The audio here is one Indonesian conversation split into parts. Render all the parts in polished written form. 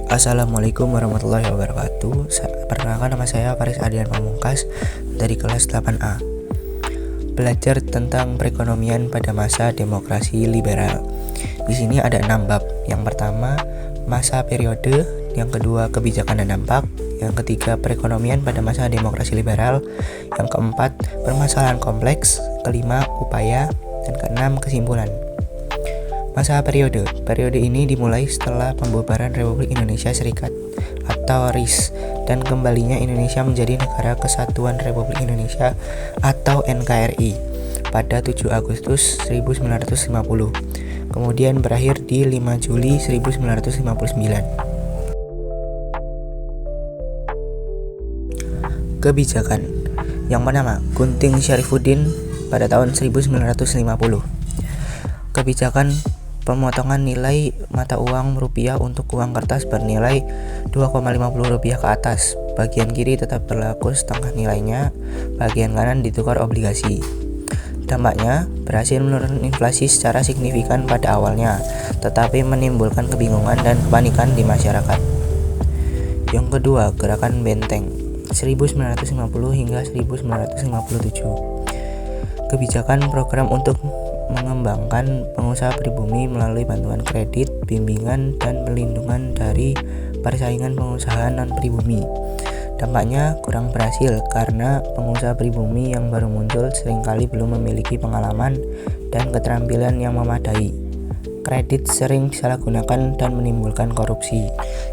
Assalamualaikum warahmatullahi wabarakatuh. Perkenalkan, nama saya Faris Adian Pamungkas dari kelas 8A. Belajar tentang perekonomian pada masa demokrasi liberal. Di sini ada 6 bab. Yang pertama, masa periode. Yang kedua, kebijakan dan dampak. Yang ketiga, perekonomian pada masa demokrasi liberal. Yang keempat, permasalahan kompleks. Kelima, upaya. Dan keenam, kesimpulan. Masa periode. Periode ini dimulai setelah pembubaran Republik Indonesia Serikat atau RIS dan kembalinya Indonesia menjadi Negara Kesatuan Republik Indonesia atau NKRI pada 7 Agustus 1950. Kemudian berakhir di 5 Juli 1959. Kebijakan. Yang pertama, Gunting Syarifuddin pada tahun 1950. Kebijakan pemotongan nilai mata uang rupiah untuk uang kertas bernilai Rp2,50 ke atas. Bagian kiri tetap berlaku setengah nilainya, bagian kanan ditukar obligasi. Dampaknya berhasil menurunkan inflasi secara signifikan pada awalnya, tetapi menimbulkan kebingungan dan kepanikan di masyarakat. Yang kedua, Gerakan Benteng 1950 hingga 1957. Kebijakan program untuk mengembangkan pengusaha pribumi melalui bantuan kredit, bimbingan, dan perlindungan dari persaingan pengusaha non-pribumi. Dampaknya kurang berhasil karena pengusaha pribumi yang baru muncul seringkali belum memiliki pengalaman dan keterampilan yang memadai. Kredit sering disalahgunakan dan menimbulkan korupsi.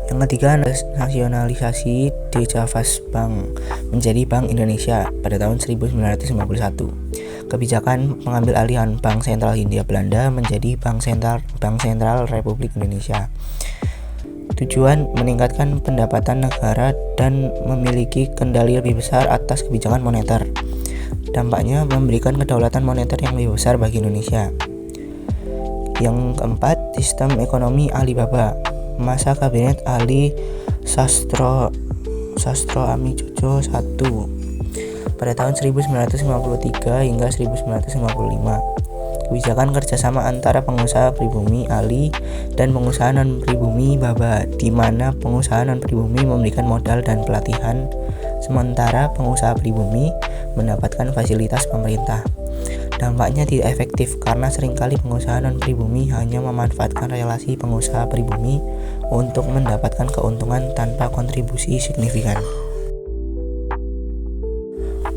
Yang ketiga, nasionalisasi Djavas Bank menjadi Bank Indonesia pada tahun 1951. Kebijakan mengambil alihan Bank Sentral Hindia Belanda menjadi Bank Sentral Republik Indonesia. Tujuan meningkatkan pendapatan negara dan memiliki kendali lebih besar atas kebijakan moneter. Dampaknya memberikan kedaulatan moneter yang lebih besar bagi Indonesia. Yang keempat, sistem ekonomi Alibaba. Masa kabinet Ali Sastro Amijojo I pada tahun 1953 hingga 1955. Kebijakan kerjasama antara pengusaha pribumi Ali dan pengusaha non-pribumi Baba, di mana pengusaha non-pribumi memberikan modal dan pelatihan, sementara pengusaha pribumi mendapatkan fasilitas pemerintah. Dampaknya tidak efektif karena seringkali pengusaha non-pribumi hanya memanfaatkan relasi pengusaha pribumi untuk mendapatkan keuntungan tanpa kontribusi signifikan.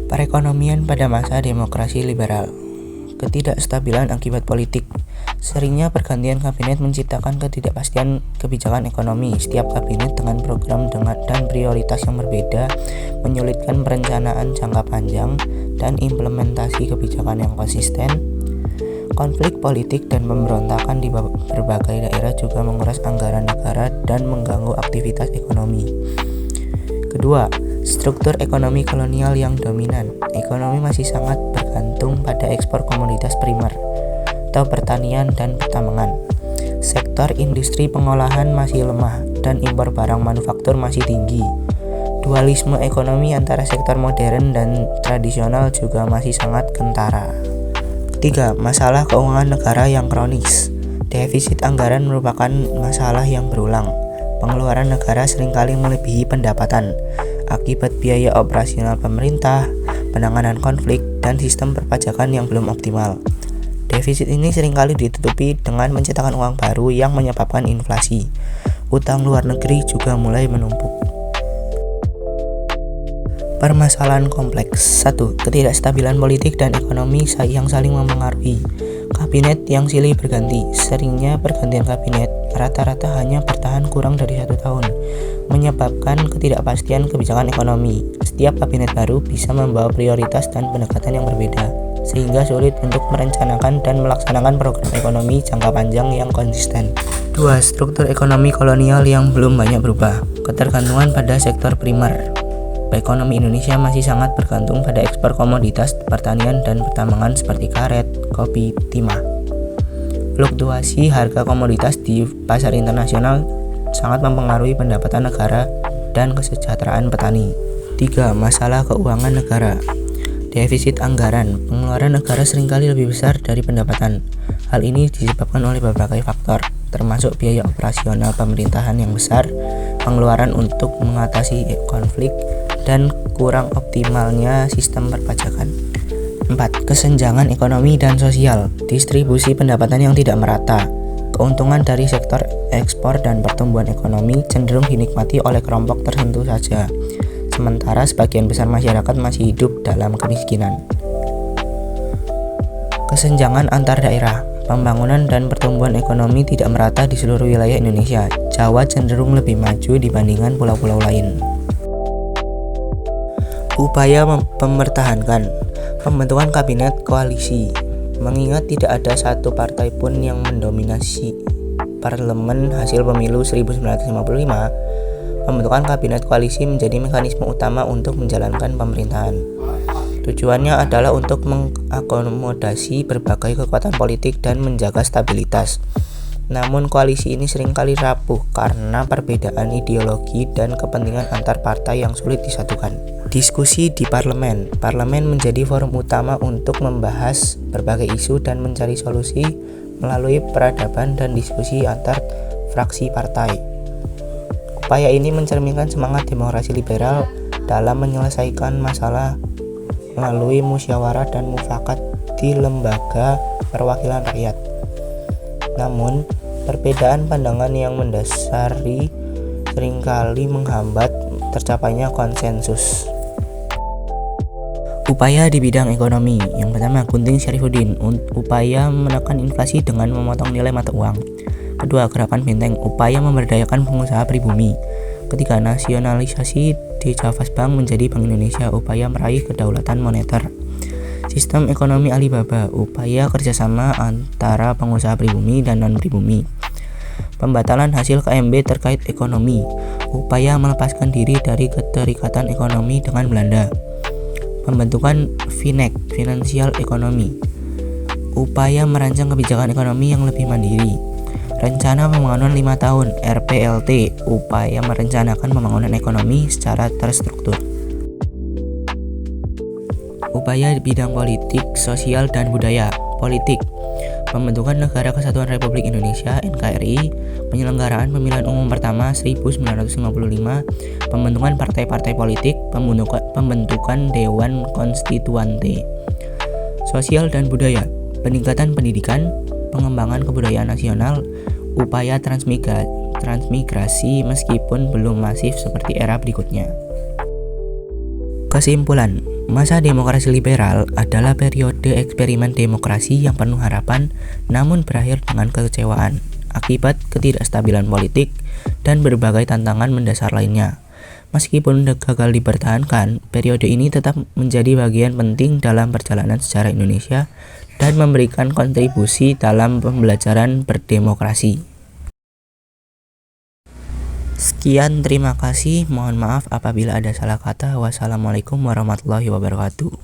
Perekonomian pada masa demokrasi liberal. Ketidakstabilan akibat politik. Seringnya pergantian kabinet menciptakan ketidakpastian kebijakan ekonomi. Setiap kabinet dengan program dan prioritas yang berbeda menyulitkan perencanaan jangka panjang dan implementasi kebijakan yang konsisten. Konflik politik dan pemberontakan di berbagai daerah juga menguras anggaran negara dan mengganggu aktivitas ekonomi. Kedua, struktur ekonomi kolonial yang dominan. Ekonomi masih sangat bergantung pada ekspor komoditas primer atau pertanian dan pertambangan. Sektor industri pengolahan masih lemah dan impor barang manufaktur masih tinggi. Dualisme ekonomi antara sektor modern dan tradisional juga masih sangat kentara. Ketiga, masalah keuangan negara yang kronis. Defisit anggaran merupakan masalah yang berulang. Pengeluaran negara seringkali melebihi pendapatan akibat biaya operasional pemerintah, penanganan konflik, dan sistem perpajakan yang belum optimal. Defisit ini seringkali ditutupi dengan menciptakan uang baru yang menyebabkan inflasi. Utang luar negeri juga mulai menumpuk. Permasalahan kompleks. 1. Ketidakstabilan politik dan ekonomi yang saling mempengaruhi. Kabinet yang silih berganti. Seringnya pergantian kabinet rata-rata hanya bertahan kurang dari 1 tahun, menyebabkan ketidakpastian kebijakan ekonomi. Setiap kabinet baru bisa membawa prioritas dan pendekatan yang berbeda, sehingga sulit untuk merencanakan dan melaksanakan program ekonomi jangka panjang yang konsisten. 2. Struktur ekonomi kolonial yang belum banyak berubah. Ketergantungan pada sektor primer. Ekonomi Indonesia masih sangat bergantung pada ekspor komoditas pertanian dan pertambangan seperti karet, kopi, timah. Fluktuasi harga komoditas di pasar internasional sangat mempengaruhi pendapatan negara dan kesejahteraan petani. 3. Masalah keuangan negara. Defisit anggaran. Pengeluaran negara seringkali lebih besar dari pendapatan. Hal ini disebabkan oleh berbagai faktor. termasuk biaya operasional pemerintahan yang besar, pengeluaran untuk mengatasi konflik, dan kurang optimalnya sistem perpajakan. 4. Kesenjangan ekonomi dan sosial, distribusi pendapatan yang tidak merata. Keuntungan dari sektor ekspor dan pertumbuhan ekonomi cenderung dinikmati oleh kelompok tertentu saja, sementara sebagian besar masyarakat masih hidup dalam kemiskinan. Kesenjangan antar daerah, pembangunan dan pertumbuhan ekonomi tidak merata di seluruh wilayah Indonesia. Jawa cenderung lebih maju dibandingkan pulau-pulau lain. Upaya mempertahankan pembentukan kabinet koalisi. Mengingat tidak ada satu partai pun yang mendominasi parlemen hasil pemilu 1955, pembentukan kabinet koalisi menjadi mekanisme utama untuk menjalankan pemerintahan. Tujuannya adalah untuk mengakomodasi berbagai kekuatan politik dan menjaga stabilitas. Namun koalisi ini seringkali rapuh karena perbedaan ideologi dan kepentingan antar partai yang sulit disatukan. Diskusi di parlemen. Parlemen menjadi forum utama untuk membahas berbagai isu dan mencari solusi melalui peradaban dan diskusi antar fraksi partai. Upaya ini mencerminkan semangat demokrasi liberal dalam menyelesaikan masalah melalui musyawarah dan mufakat di lembaga perwakilan rakyat. Namun, perbedaan pandangan yang mendasari seringkali menghambat tercapainya konsensus. Upaya di bidang ekonomi. Yang pertama, Gunting Syarifuddin, upaya menekan inflasi dengan memotong nilai mata uang. Kedua, Gerakan Benteng, upaya memberdayakan pengusaha pribumi. Ketiga, nasionalisasi Djavas Bank menjadi Bank Indonesia, upaya meraih kedaulatan moneter. Sistem ekonomi Alibaba, upaya kerjasama antara pengusaha pribumi dan non-pribumi. Pembatalan hasil KMB terkait ekonomi, upaya melepaskan diri dari keterikatan ekonomi dengan Belanda. Pembentukan FINEC, Financial Economy, upaya merancang kebijakan ekonomi yang lebih mandiri. Rencana Pembangunan 5 tahun RPLT, upaya merencanakan pembangunan ekonomi secara terstruktur. Upaya di bidang politik, sosial, dan budaya. Politik, pembentukan Negara Kesatuan Republik Indonesia (NKRI), penyelenggaraan pemilihan umum pertama 1955, pembentukan partai-partai politik, pembentukan Dewan Konstituante. Sosial dan budaya, peningkatan pendidikan, pengembangan kebudayaan nasional, upaya transmigrasi meskipun belum masif seperti era berikutnya. Kesimpulan, masa demokrasi liberal adalah periode eksperimen demokrasi yang penuh harapan namun berakhir dengan kekecewaan akibat ketidakstabilan politik dan berbagai tantangan mendasar lainnya. Meskipun gagal dipertahankan, periode ini tetap menjadi bagian penting dalam perjalanan sejarah Indonesia dan memberikan kontribusi dalam pembelajaran berdemokrasi. Sekian, terima kasih. Mohon maaf apabila ada salah kata. Wassalamualaikum warahmatullahi wabarakatuh.